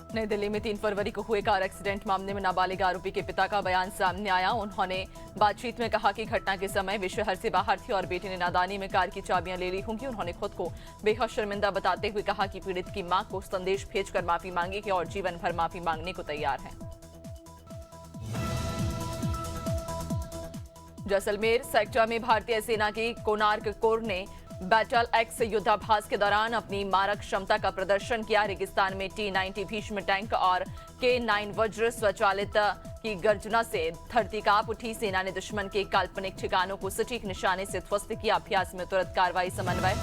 नई दिल्ली में 3 फरवरी को हुए कार एक्सीडेंट मामले में नाबालिग आरोपी के पिता का बयान सामने आया। उन्होंने बातचीत में कहा कि घटना के समय वे शहर से बाहर थे और बेटे ने नादानी में कार की चाबियां ले ली होंगी। उन्होंने खुद को बेहद शर्मिंदा बताते हुए कहा कि पीड़ित की मां को संदेश भेजकर माफी मांगी है और जीवन भर माफी मांगने को तैयार है। जैसलमेर सेक्टर में भारतीय सेना की कोणार्क कोर ने बैटल एक्स युद्धाभ्यास के दौरान अपनी मारक क्षमता का प्रदर्शन किया। रेगिस्तान में T-90 भीष्म टैंक और K-9 वज्र स्वचालित की गर्जना से धरती कांप उठी। सेना ने दुश्मन के काल्पनिक ठिकानों को सटीक निशाने से ध्वस्त किया। अभ्यास में तुरंत कार्रवाई समन्वय।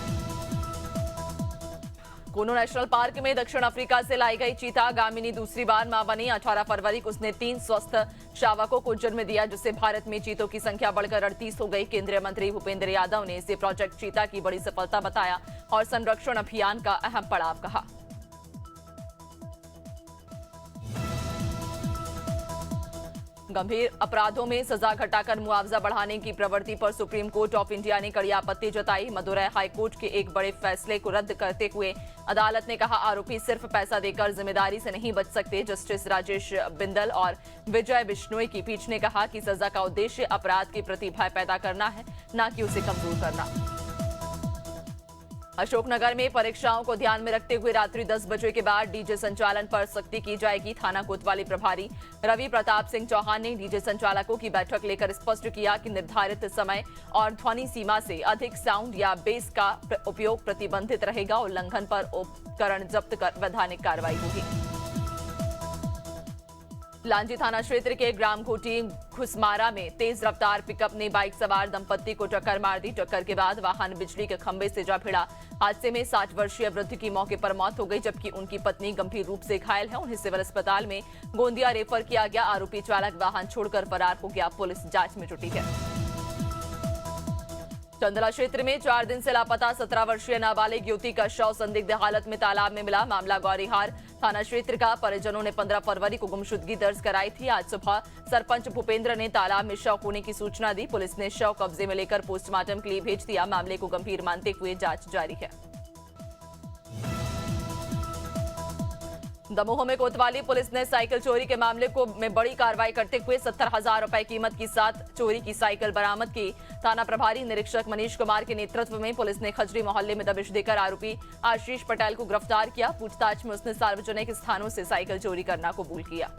कूनो नेशनल पार्क में दक्षिण अफ्रीका से लाई गई चीता गामिनी दूसरी बार मां बनी। 18 फरवरी को उसने 3 स्वस्थ शावकों को जन्म दिया, जिससे भारत में चीतों की संख्या बढ़कर 38 हो गई। केंद्रीय मंत्री भूपेंद्र यादव ने इसे प्रोजेक्ट चीता की बड़ी सफलता बताया और संरक्षण अभियान का अहम पड़ाव कहा। गंभीर अपराधों में सजा घटाकर मुआवजा बढ़ाने की प्रवृत्ति पर सुप्रीम कोर्ट ऑफ इंडिया ने कड़ी आपत्ति जताई। मदुरै हाईकोर्ट के एक बड़े फैसले को रद्द करते हुए अदालत ने कहा, आरोपी सिर्फ पैसा देकर जिम्मेदारी से नहीं बच सकते। जस्टिस राजेश बिंदल और विजय बिश्नोई की पीठ ने कहा कि सजा का उद्देश्य अपराध के प्रति भय पैदा करना है, न कि उसे कमजोर करना। अशोकनगर में परीक्षाओं को ध्यान में रखते हुए रात्रि 10 बजे के बाद डीजे संचालन पर सख्ती की जाएगी। थाना कोतवाली प्रभारी रवि प्रताप सिंह चौहान ने डीजे संचालकों की बैठक लेकर स्पष्ट किया कि निर्धारित समय और ध्वनि सीमा से अधिक साउंड या बेस का उपयोग प्रतिबंधित रहेगा। उल्लंघन पर उपकरण जब्त कर वैधानिक कार्रवाई होगी। लांजी थाना क्षेत्र के ग्राम घोटी घुसमारा में तेज रफ्तार पिकअप ने बाइक सवार दंपत्ति को टक्कर मार दी। टक्कर के बाद वाहन बिजली के खंभे से जा भिड़ा। हादसे में 60 वर्षीय वृद्ध की मौके पर मौत हो गई, जबकि उनकी पत्नी गंभीर रूप से घायल है। उन्हें सिविल अस्पताल में गोंदिया रेफर किया गया। आरोपी चालक वाहन छोड़कर फरार हो गया। पुलिस जांच में जुटी है। चंदला क्षेत्र में 4 दिन से लापता 17 वर्षीय नाबालिग युवती का शव संदिग्ध हालत में तालाब में मिला। मामला गौरीहार थाना क्षेत्र का। परिजनों ने 15 फरवरी को गुमशुदगी दर्ज कराई थी। आज सुबह सरपंच भूपेंद्र ने तालाब में शव होने की सूचना दी। पुलिस ने शव कब्जे में लेकर पोस्टमार्टम के लिए भेज दिया। मामले को गंभीर मानते हुए जांच जारी है। दमोह में कोतवाली पुलिस ने साइकिल चोरी के मामले में बड़ी कार्रवाई करते हुए 70,000 रुपए कीमत की 7 चोरी की साइकिल बरामद की। थाना प्रभारी निरीक्षक मनीष कुमार के नेतृत्व में पुलिस ने खजरी मोहल्ले में दबिश देकर आरोपी आशीष पटेल को गिरफ्तार किया। पूछताछ में उसने सार्वजनिक स्थानों से साइकिल चोरी करना कबूल किया।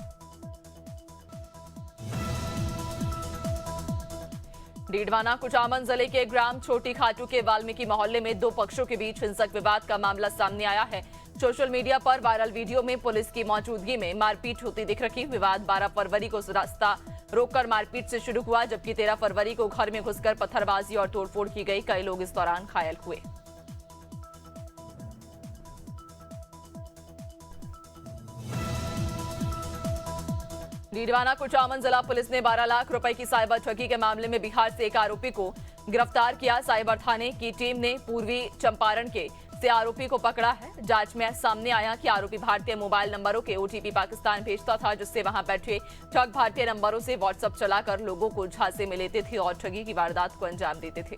डीडवाना कुचामन जिले के ग्राम छोटी खाटू के वाल्मीकि मोहल्ले में 2 पक्षों के बीच हिंसक विवाद का मामला सामने आया है। सोशल मीडिया पर वायरल वीडियो में पुलिस की मौजूदगी में मारपीट होती दिख रही। विवाद 12 फरवरी को रास्ता रोककर मारपीट से शुरू हुआ, जबकि 13 फरवरी को घर में घुसकर पत्थरबाजी और तोड़फोड़ की गई। कई लोग इस दौरान घायल हुए। डीडवाना कुचामन जिला पुलिस ने 12 लाख रुपए की साइबर ठगी के मामले में बिहार से एक आरोपी को गिरफ्तार किया। साइबर थाने की टीम ने पूर्वी चंपारण से आरोपी को पकड़ा है। जांच में सामने आया कि आरोपी भारतीय मोबाइल नंबरों के ओटीपी पाकिस्तान भेजता था, जिससे वहां बैठे ठग भारतीय नंबरों से व्हाट्सएप चलाकर लोगों को झांसे में लेते थे और ठगी की वारदात को अंजाम देते थे।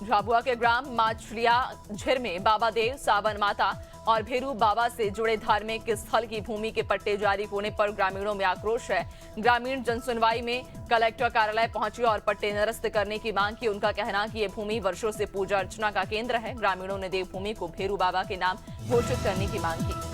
झाबुआ के ग्राम माचलिया झिर में बाबा देव, सावन माता और भेरू बाबा से जुड़े धार्मिक स्थल की भूमि के पट्टे जारी होने पर ग्रामीणों में आक्रोश है। ग्रामीण जनसुनवाई में कलेक्टर कार्यालय पहुंचे और पट्टे निरस्त करने की मांग की। उनका कहना कि ये भूमि वर्षों से पूजा अर्चना का केंद्र है। ग्रामीणों ने देवभूमि को भेरू बाबा के नाम घोषित करने की मांग की।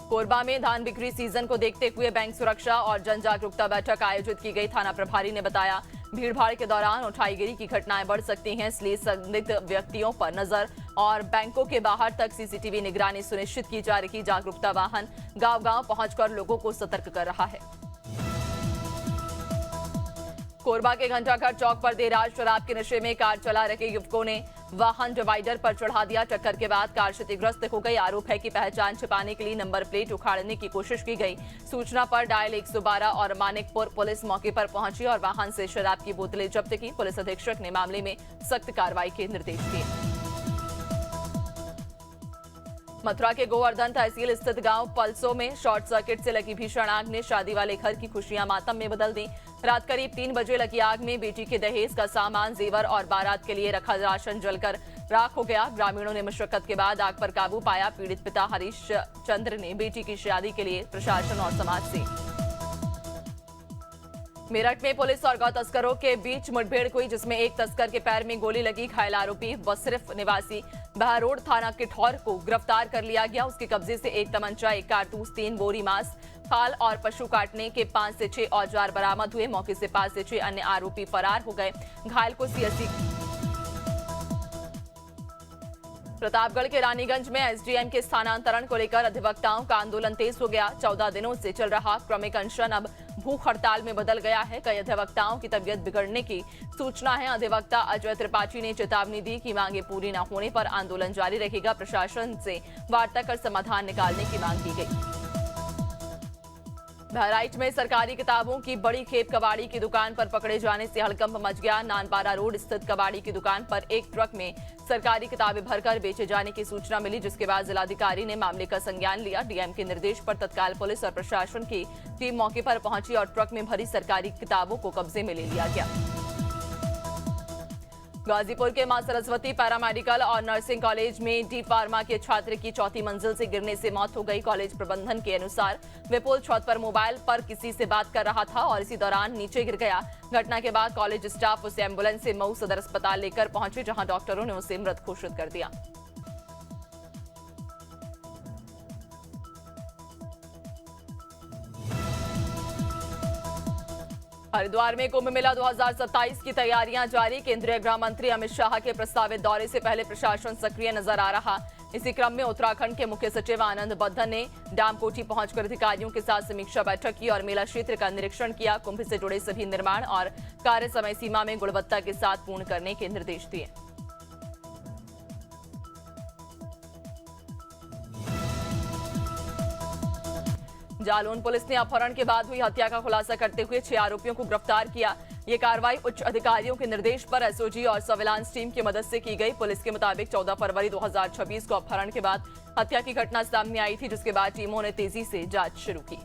कोरबा में धान बिक्री सीजन को देखते हुए बैंक सुरक्षा और जन जागरूकता बैठक आयोजित की गई। थाना प्रभारी ने बताया, भीड़भाड़ के दौरान उठाईगिरी की घटनाएं बढ़ सकती हैं, इसलिए संदिग्ध व्यक्तियों पर नजर और बैंकों के बाहर तक सीसीटीवी निगरानी सुनिश्चित की जा रही। जागरूकता वाहन गांव-गांव पहुंचकर लोगों को सतर्क कर रहा है। कोरबा के घंटाघर चौक पर देर रात शराब के नशे में कार चला रहे युवकों ने वाहन डिवाइडर पर चढ़ा दिया। टक्कर के बाद कार क्षतिग्रस्त हो गई। आरोप है कि पहचान छिपाने के लिए नंबर प्लेट उखाड़ने की कोशिश की गई। सूचना पर डायल 112 और मानिकपुर पुलिस मौके पर पहुंची और वाहन से शराब की बोतलें जब्त की। पुलिस अधीक्षक ने मामले में सख्त कार्रवाई के निर्देश दिए। मथुरा के गोवर्धन तहसील स्थित गांव पलसो में शॉर्ट सर्किट से लगी भीषण आग ने शादी वाले घर की खुशियां मातम में बदल दी। रात करीब 3 बजे लगी आग में बेटी के दहेज का सामान, जेवर और बारात के लिए रखा राशन जलकर राख हो गया। ग्रामीणों ने मशक्कत के बाद आग पर काबू पाया। पीड़ित पिता हरीश चंद्र ने बेटी की शादी के लिए प्रशासन और समाज से। मेरठ में पुलिस और गौ तस्करों के बीच मुठभेड़ हुई, जिसमें एक तस्कर के पैर में गोली लगी। घायल आरोपी बसरिफ निवासी बहरोड थाना के ठौर को गिरफ्तार कर लिया गया। उसके कब्जे से एक तमंचा, एक कारतूस, 3 बोरी मांस, खाल और पशु काटने के 5 से 6 औजार बरामद हुए। मौके से 5 से 6 अन्य आरोपी फरार हो गए। घायल को सीएससी प्रतापगढ़ के रानीगंज में एसडीएम के स्थानांतरण को लेकर अधिवक्ताओं का आंदोलन तेज हो गया। 14 दिनों से चल रहा क्रमिक अनशन अब भूख हड़ताल में बदल गया है। कई अधिवक्ताओं की तबीयत बिगड़ने की सूचना है। अधिवक्ता अजय त्रिपाठी ने चेतावनी दी कि मांगे पूरी न होने पर आंदोलन जारी रहेगा। प्रशासन से वार्ता कर समाधान निकालने की मांग की गई। बहराइच में सरकारी किताबों की बड़ी खेप कबाड़ी की दुकान पर पकड़े जाने से हड़कंप मच गया। नानपारा रोड स्थित कबाड़ी की दुकान पर एक ट्रक में सरकारी किताबें भरकर बेचे जाने की सूचना मिली, जिसके बाद जिलाधिकारी ने मामले का संज्ञान लिया। डीएम के निर्देश पर तत्काल पुलिस और प्रशासन की टीम मौके पर पहुंची और ट्रक में भरी सरकारी किताबों को कब्जे में ले लिया गया। गाजीपुर के मां सरस्वती पैरामेडिकल और नर्सिंग कॉलेज में डी फार्मा के छात्र की 4थी मंजिल से गिरने से मौत हो गई। कॉलेज प्रबंधन के अनुसार विपुल छत पर मोबाइल पर किसी से बात कर रहा था और इसी दौरान नीचे गिर गया। घटना के बाद कॉलेज स्टाफ उसे एम्बुलेंस से मऊ सदर अस्पताल लेकर पहुंचे, जहां डॉक्टरों ने उसे मृत घोषित कर दिया। हरिद्वार में कुंभ मेला 2027 की तैयारियां जारी। केंद्रीय गृह मंत्री अमित शाह के प्रस्तावित दौरे से पहले प्रशासन सक्रिय नजर आ रहा। इसी क्रम में उत्तराखंड के मुख्य सचिव आनंद बद्धन ने डामकोटी पहुंचकर अधिकारियों के साथ समीक्षा बैठक की और मेला क्षेत्र का निरीक्षण किया। कुंभ से जुड़े सभी निर्माण और कार्य समय सीमा में गुणवत्ता के साथ पूर्ण करने के निर्देश दिए। जालौन पुलिस ने अपहरण के बाद हुई हत्या का खुलासा करते हुए 6 आरोपियों को गिरफ्तार किया। ये कार्रवाई उच्च अधिकारियों के निर्देश पर एसओजी और सर्विलांस टीम की मदद से की गई। पुलिस के मुताबिक 14 फरवरी 2026 को अपहरण के बाद हत्या की घटना सामने आई थी, जिसके बाद टीमों ने तेजी से जांच शुरू की।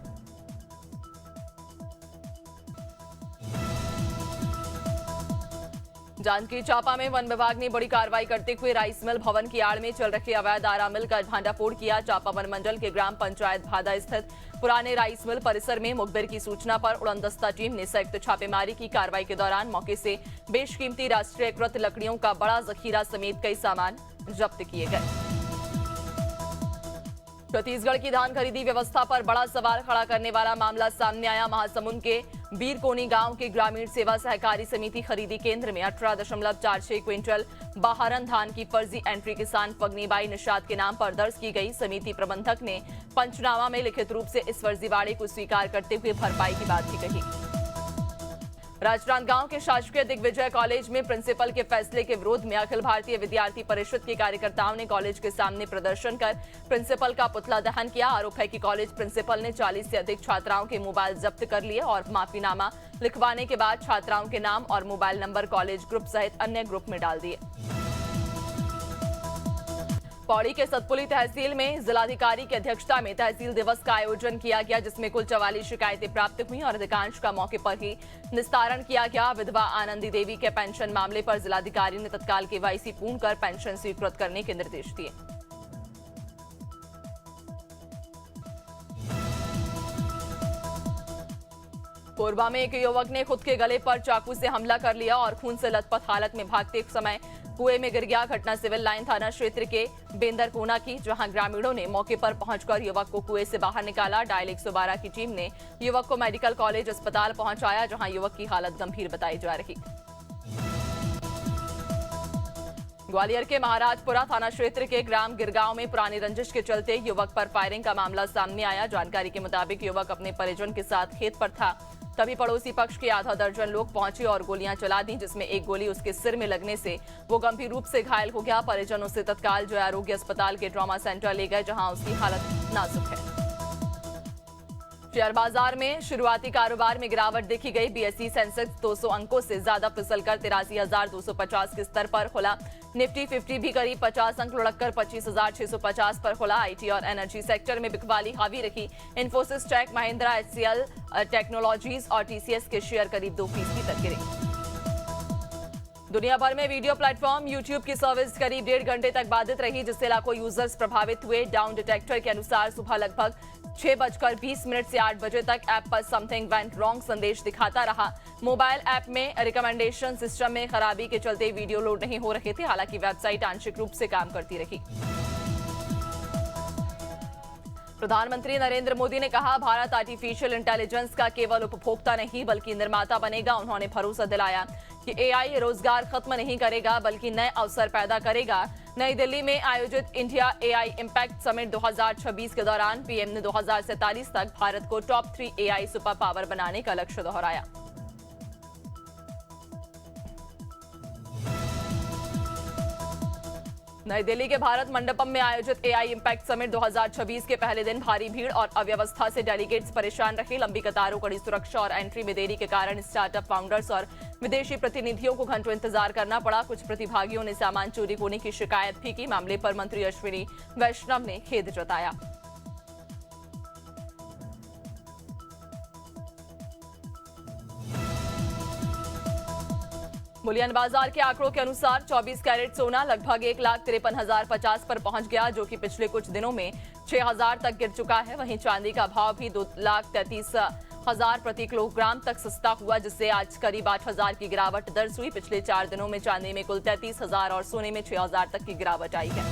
जांजगीर चांपा में वन विभाग ने बड़ी कार्रवाई करते हुए राइस मिल भवन की आड़ में चल रखे अवैध आरा मिल का भांडाफोड़ किया। चांपा वन मंडल के ग्राम पंचायत भादा स्थित पुराने राइस मिल परिसर में मुखबिर की सूचना पर उड़नदस्ता टीम ने संयुक्त छापेमारी की। कार्रवाई के दौरान मौके से बेशकीमती राष्ट्रीयकृत लकड़ियों का बड़ा जखीरा समेत कई सामान जब्त किए गए। छत्तीसगढ़ की धान खरीदी व्यवस्था पर बड़ा सवाल खड़ा करने वाला मामला सामने आया। महासमुंद के बीरकोनी गांव के ग्रामीण सेवा सहकारी समिति खरीदी केंद्र में 18.46 क्विंटल बाहरन धान की फर्जी एंट्री किसान पगनीबाई निषाद के नाम पर दर्ज की गई। समिति प्रबंधक ने पंचनामा में लिखित रूप से इस फर्जीवाड़े को स्वीकार करते हुए भरपाई की बात भी कही। राजनांदगांव के शासकीय दिग्विजय कॉलेज में प्रिंसिपल के फैसले के विरोध में अखिल भारतीय विद्यार्थी परिषद के कार्यकर्ताओं ने कॉलेज के सामने प्रदर्शन कर प्रिंसिपल का पुतला दहन किया। आरोप है कि कॉलेज प्रिंसिपल ने 40 से अधिक छात्राओं के मोबाइल जब्त कर लिए और माफीनामा लिखवाने के बाद छात्राओं के नाम और मोबाइल नंबर कॉलेज ग्रुप सहित अन्य ग्रुप में डाल दिए। पौड़ी के सतपुली तहसील में जिलाधिकारी की अध्यक्षता में तहसील दिवस का आयोजन किया गया, जिसमें कुल 44 शिकायतें प्राप्त हुई और अधिकांश का मौके पर ही निस्तारण किया गया। विधवा आनंदी देवी के पेंशन मामले पर जिलाधिकारी ने तत्काल केवाईसी पूर्ण कर पेंशन स्वीकृत करने के निर्देश दिए। कोरबा में एक युवक ने खुद के गले पर चाकू से हमला कर लिया और खून से लथपथ हालत में भागते समय कुएं में गिर गया। घटना सिविल लाइन थाना क्षेत्र के बेंदरकोना की, जहां ग्रामीणों ने मौके पर पहुंचकर युवक को कुएं से बाहर निकाला। डायल 112 की टीम ने युवक को मेडिकल कॉलेज अस्पताल पहुंचाया, जहां युवक की हालत गंभीर बताई जा रही। ग्वालियर के महाराजपुरा थाना क्षेत्र के ग्राम गिरगांव में पुरानी रंजिश के चलते युवक पर फायरिंग का मामला सामने आया। जानकारी के मुताबिक युवक अपने परिजन के साथ खेत पर था, तभी पड़ोसी पक्ष के आधा दर्जन लोग पहुंचे और गोलियां चला दी, जिसमें एक गोली उसके सिर में लगने से वो गंभीर रूप से घायल हो गया। परिजन उसे तत्काल जय आरोग्य अस्पताल के ट्रॉमा सेंटर ले गए, जहां उसकी हालत नाजुक है। शेयर बाजार में शुरुआती कारोबार में गिरावट देखी गई। बीएसई सेंसेक्स 200 अंकों से ज्यादा फिसलकर 83,250 के स्तर पर खुला। निफ्टी 50 भी करीब 50 अंक लुढ़ककर 25,650 पर खुला। आईटी और एनर्जी सेक्टर में बिकवाली हावी रही। Infosys, tech Mahindra, HCL technologies और टीसीएस के शेयर करीब 2% तक गिरे। दुनिया भर में वीडियो प्लेटफॉर्म यूट्यूब की सर्विस करीब 1.5 घंटे तक बाधित रही, जिससे लाखों यूजर्स प्रभावित हुए। डाउन डिटेक्टर के अनुसार सुबह लगभग 6:20 से 8 बजे तक ऐप पर समथिंग वेंट रॉन्ग संदेश दिखाता रहा। मोबाइल ऐप में रिकमेंडेशन सिस्टम में खराबी के चलते वीडियो लोड नहीं हो रहे थे। हालांकि वेबसाइट आंशिक रूप से काम करती रही। प्रधानमंत्री नरेंद्र मोदी ने कहा, भारत आर्टिफिशियल इंटेलिजेंस का केवल उपभोक्ता नहीं बल्कि निर्माता बनेगा। उन्होंने भरोसा दिलाया कि एआई रोजगार खत्म नहीं करेगा बल्कि नए अवसर पैदा करेगा। नई दिल्ली में आयोजित इंडिया एआई इंपैक्ट समिट 2026 के दौरान पीएम ने 2047 तक भारत को टॉप 3 एआई सुपर पावर बनाने का लक्ष्य दोहराया। नई दिल्ली के भारत मंडपम में आयोजित एआई इंपैक्ट समिट 2026 के पहले दिन भारी भीड़ और अव्यवस्था से डेलीगेट्स परेशान रहे। लंबी कतारों, कड़ी सुरक्षा और एंट्री में देरी के कारण स्टार्टअप फाउंडर्स और विदेशी प्रतिनिधियों को घंटों इंतजार करना पड़ा। कुछ प्रतिभागियों ने सामान चोरी होने की शिकायत भी की। मामले पर मंत्री अश्विनी वैष्णव ने खेद जताया। बुलियन बाजार के आंकड़ों के अनुसार 24 कैरेट सोना लगभग 1,53,050 पर पहुंच गया, जो कि पिछले कुछ दिनों में 6,000 तक गिर चुका है। वहीं चांदी का भाव भी 2,33,000 प्रति किलोग्राम तक सस्ता हुआ, जिससे आज करीब 8,000 की गिरावट दर्ज हुई। पिछले 4 दिनों में चांदी में कुल 33,000 और सोने में 6,000 तक की गिरावट आई है।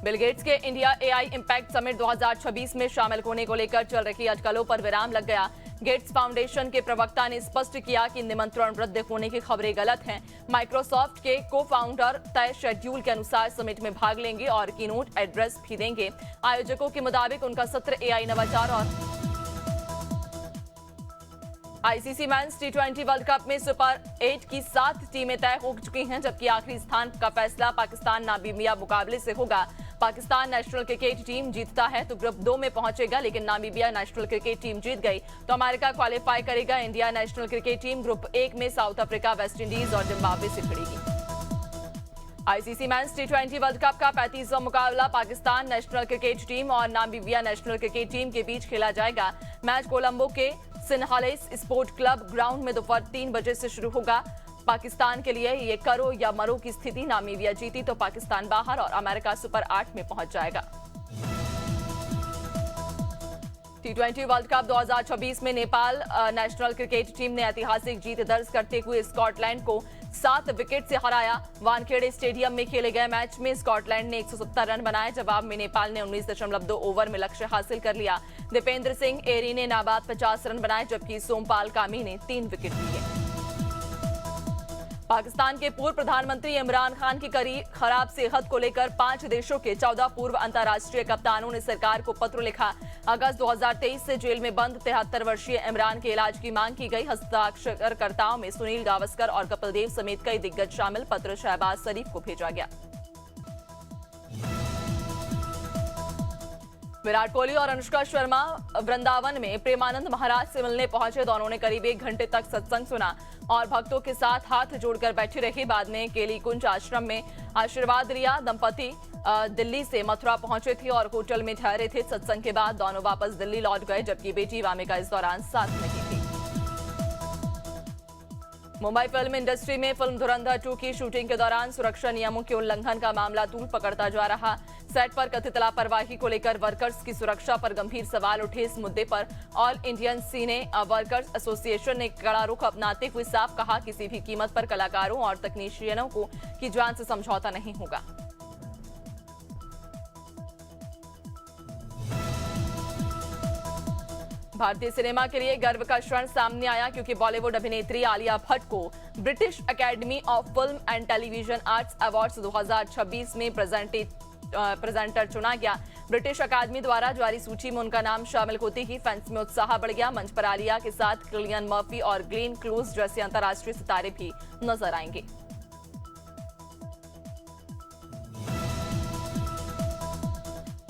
बिल गेट्स के इंडिया एआई इंपैक्ट समिट 2026 में शामिल होने को लेकर चल रही अटकलों पर विराम लग गया। गेट्स फाउंडेशन के प्रवक्ता ने स्पष्ट किया कि निमंत्रण रद्द होने की खबरें गलत हैं। माइक्रोसॉफ्ट के को-फाउंडर तय शेड्यूल के अनुसार समिट में भाग लेंगे और कीनोट एड्रेस भी देंगे। आयोजकों के मुताबिक उनका सत्र एआई नवाचार और आईसीसी मेंस टी20 वर्ल्ड कप में सुपर 8 की 7 टीमें तय हो चुकी हैं, जबकि आखिरी स्थान का फैसला पाकिस्तान नामीबिया मुकाबले से होगा। पाकिस्तान नेशनल क्रिकेट टीम जीतता है तो ग्रुप 2 में पहुंचेगा, लेकिन नामीबिया नेशनल क्रिकेट टीम जीत गई तो अमेरिका क्वालिफाई करेगा। India national cricket team group 1 में साउथ अफ्रीका, वेस्ट इंडीज और जिम्बाब्वे से भिड़ेगी। आईसीसी मेंस टी20 वर्ल्ड कप का 35वां मुकाबला पाकिस्तान नेशनल क्रिकेट टीम और नामीबिया नेशनल क्रिकेट टीम के बीच खेला जाएगा। मैच कोलंबो के सिनहालेस स्पोर्ट क्लब ग्राउंड में दोपहर 3 बजे से शुरू होगा। पाकिस्तान के लिए ये करो या मरो की स्थिति। नामीबिया जीती तो पाकिस्तान बाहर और अमेरिका सुपर 8 में पहुंच जाएगा। टी20 वर्ल्ड कप 2026 में नेपाल नेशनल क्रिकेट टीम ने ऐतिहासिक जीत दर्ज करते हुए स्कॉटलैंड को 7 विकेट से हराया। वानखेड़े स्टेडियम में खेले गए मैच में स्कॉटलैंड ने 170 रन बनाए। जवाब में नेपाल ने 19.2 ओवर में लक्ष्य हासिल कर लिया। दीपेंद्र सिंह एरी ने नाबाद 50 रन बनाए, जबकि सोमपाल कामी ने 3 विकेट लिए। पाकिस्तान के पूर्व प्रधानमंत्री इमरान खान की खराब सेहत को लेकर 5 देशों के 14 पूर्व अंतर्राष्ट्रीय कप्तानों ने सरकार को पत्र लिखा। अगस्त 2023 से जेल में बंद 73 वर्षीय इमरान के इलाज की मांग की गई। हस्ताक्षरकर्ताओं में सुनील गावस्कर और कपिल देव समेत कई दिग्गज शामिल। पत्र शहबाज शरीफ को भेजा गया। विराट कोहली और अनुष्का शर्मा वृंदावन में प्रेमानंद महाराज से मिलने पहुंचे। दोनों ने करीब 1 घंटे तक सत्संग सुना और भक्तों के साथ हाथ जोड़कर बैठे रहे। बाद में केली कुंज आश्रम में आशीर्वाद लिया। दंपति दिल्ली से मथुरा पहुंचे थे और होटल में ठहरे थे। सत्संग के बाद दोनों वापस दिल्ली लौट गए, जबकि बेटी वामिका इस दौरान साथ नहीं थी। मुंबई फिल्म इंडस्ट्री में फिल्म धुरंधर 2 की शूटिंग के दौरान सुरक्षा नियमों के उल्लंघन का मामला तूल पकड़ता जा रहा। सेट पर कथित लापरवाही को लेकर वर्कर्स की सुरक्षा पर गंभीर सवाल उठे। इस मुद्दे पर ऑल इंडियन सिने वर्कर्स एसोसिएशन ने कड़ा रुख अपनाते हुए साफ कहा, किसी भी कीमत पर कलाकारों और तकनीशियनों की जान से समझौता नहीं होगा। भारतीय सिनेमा के लिए गर्व का क्षण सामने आया, क्योंकि बॉलीवुड अभिनेत्री आलिया भट्ट को British academy of film and television arts awards 2026 में प्रेजेंटर चुना गया। ब्रिटिश अकादमी द्वारा जारी सूची में उनका नाम शामिल होते ही फैंस में उत्साह बढ़ गया। मंच पर आलिया के साथ किलियन मर्फी और ग्लेन क्लोज जैसे अंतर्राष्ट्रीय सितारे भी नजर आएंगे।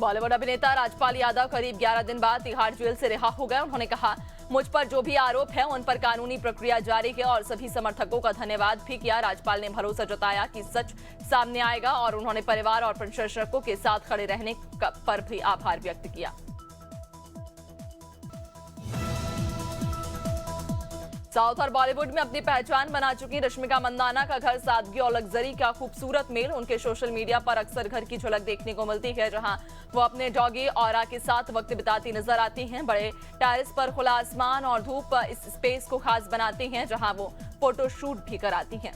बॉलीवुड अभिनेता राजपाल यादव करीब 11 दिन बाद तिहाड़ जेल से रिहा हो गए। उन्होंने कहा, मुझ पर जो भी आरोप है उन पर कानूनी प्रक्रिया जारी है और सभी समर्थकों का धन्यवाद भी किया। राजपाल ने भरोसा जताया कि सच सामने आएगा और उन्होंने परिवार और प्रशंसकों के साथ खड़े रहने पर भी आभार व्यक्त किया। साउथ और बॉलीवुड में अपनी पहचान बना चुकी रश्मिका मंदाना का घर सादगी और लग्जरी का खूबसूरत मेल। उनके सोशल मीडिया पर अक्सर घर की झलक देखने को मिलती है, जहां वो अपने डॉगी ऑरा के साथ वक्त बिताती नजर आती हैं। बड़े टेरेस पर खुला आसमान और धूप इस स्पेस को खास बनाती हैं, जहां वो फोटो शूट भी कराती हैं।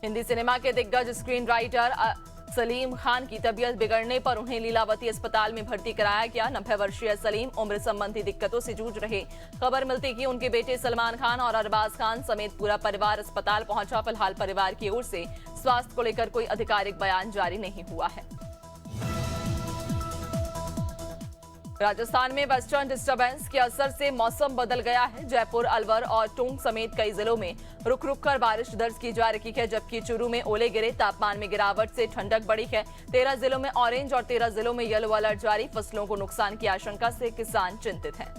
हिंदी सिनेमा के दिग्गज स्क्रीन राइटर सलीम खान की तबीयत बिगड़ने पर उन्हें लीलावती अस्पताल में भर्ती कराया गया। 90 वर्षीय सलीम उम्र संबंधी दिक्कतों से जूझ रहे। खबर मिलती कि उनके बेटे सलमान खान और अरबाज खान समेत पूरा परिवार अस्पताल पहुंचा। फिलहाल परिवार की ओर से स्वास्थ्य को लेकर कोई आधिकारिक बयान जारी नहीं हुआ है। राजस्थान में वेस्टर्न डिस्टर्बेंस के असर से मौसम बदल गया है। जयपुर, अलवर और टोंक समेत कई जिलों में रुक रुक कर बारिश दर्ज की जा रही है, जबकि चूरू में ओले गिरे। तापमान में गिरावट से ठंडक बढ़ी है। 13 जिलों में ऑरेंज और 13 जिलों में येलो अलर्ट जारी। फसलों को नुकसान की आशंका से किसान चिंतित हैं।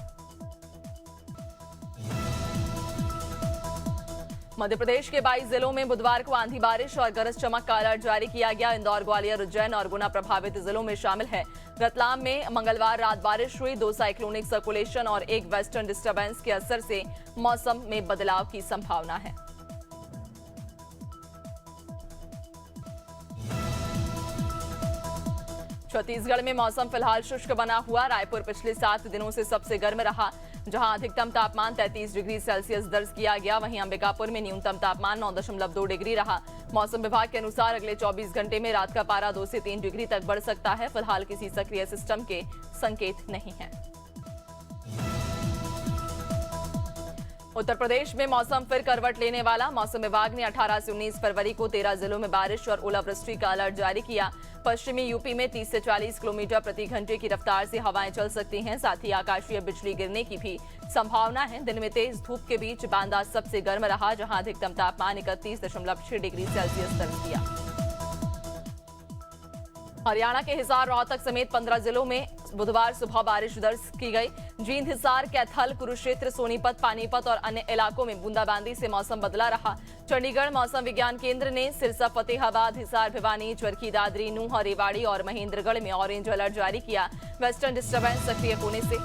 मध्य प्रदेश के 22 जिलों में बुधवार को आंधी बारिश और गरज चमक का अलर्ट जारी किया गया। इंदौर, ग्वालियर, उज्जैन और गुना प्रभावित जिलों में शामिल है। रतलाम में मंगलवार रात बारिश हुई। 2 साइक्लोनिक सर्कुलेशन और 1 वेस्टर्न डिस्टर्बेंस के असर से मौसम में बदलाव की संभावना है। छत्तीसगढ़ में मौसम फिलहाल शुष्क बना हुआ। रायपुर पिछले 7 दिनों से सबसे गर्म रहा, जहां अधिकतम तापमान 33 डिग्री सेल्सियस दर्ज किया गया। वहीं अंबिकापुर में न्यूनतम तापमान 9.2 डिग्री रहा। मौसम विभाग के अनुसार अगले 24 घंटे में रात का पारा 2 से 3 डिग्री तक बढ़ सकता है। फिलहाल किसी सक्रिय सिस्टम के संकेत नहीं है। उत्तर प्रदेश में मौसम फिर करवट लेने वाला। मौसम विभाग ने 18 से 19 फरवरी को 13 जिलों में बारिश और ओलावृष्टि का अलर्ट जारी किया। पश्चिमी यूपी में 30 से 40 किलोमीटर प्रति घंटे की रफ्तार से हवाएं चल सकती हैं। साथ ही आकाशीय बिजली गिरने की भी संभावना है। दिन में तेज धूप के बीच बांदा सबसे गर्म रहा, जहां अधिकतम तापमान 31.6 डिग्री सेल्सियस दर्ज किया। हरियाणा के हिसार, रोहतक समेत 15 जिलों में बुधवार सुबह बारिश दर्ज की गई। जींद, हिसार, कैथल, कुरुक्षेत्र, सोनीपत, पानीपत और अन्य इलाकों में बूंदाबांदी से मौसम बदला रहा। चंडीगढ़ मौसम विज्ञान केंद्र ने सिरसा, फतेहाबाद, हिसार, भिवानी, चरखी दादरी, नूंह, रेवाड़ी और महेंद्रगढ़ में ऑरेंज अलर्ट जारी किया। वेस्टर्न डिस्टर्बेंस सक्रिय होने से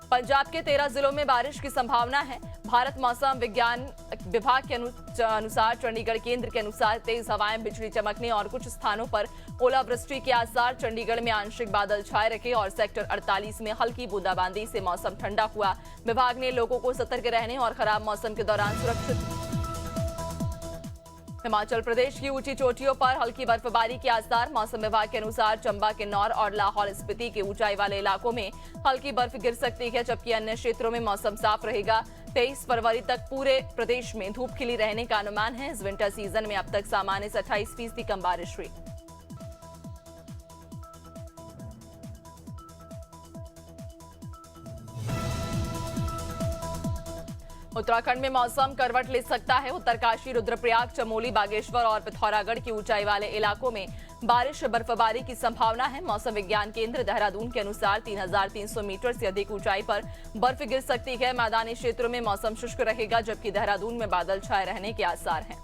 पंजाब के 13 जिलों में बारिश की संभावना है। भारत मौसम विज्ञान विभाग के अनुसार चंडीगढ़ केंद्र के अनुसार तेज हवाएं, बिजली चमकने और कुछ स्थानों पर ओलावृष्टि के आसार। चंडीगढ़ में आंशिक बादल छाए रखे और सेक्टर 48 में हल्की बूंदाबांदी से मौसम ठंडा हुआ। विभाग ने लोगों को सतर्क रहने और खराब मौसम के दौरान सुरक्षित। हिमाचल प्रदेश की ऊंची चोटियों पर हल्की बर्फबारी के आसार। मौसम विभाग के अनुसार चंबा, किन्नौर और लाहौल स्पीति के ऊंचाई वाले इलाकों में हल्की बर्फ गिर सकती है, जबकि अन्य क्षेत्रों में मौसम साफ रहेगा। 23 फरवरी तक पूरे प्रदेश में धूप खिली रहने का अनुमान है। इस विंटर सीजन में अब तक सामान्य से 28% कम बारिश हुई। उत्तराखंड में मौसम करवट ले सकता है। उत्तरकाशी, रुद्रप्रयाग, चमोली, बागेश्वर और पिथौरागढ़ के ऊंचाई वाले इलाकों में बारिश, बर्फबारी की संभावना है। मौसम विज्ञान केंद्र देहरादून के अनुसार 3300 मीटर से अधिक ऊंचाई पर बर्फ गिर सकती है। मैदानी क्षेत्रों में मौसम शुष्क रहेगा, जबकि देहरादून में बादल छाए रहने के आसार हैं।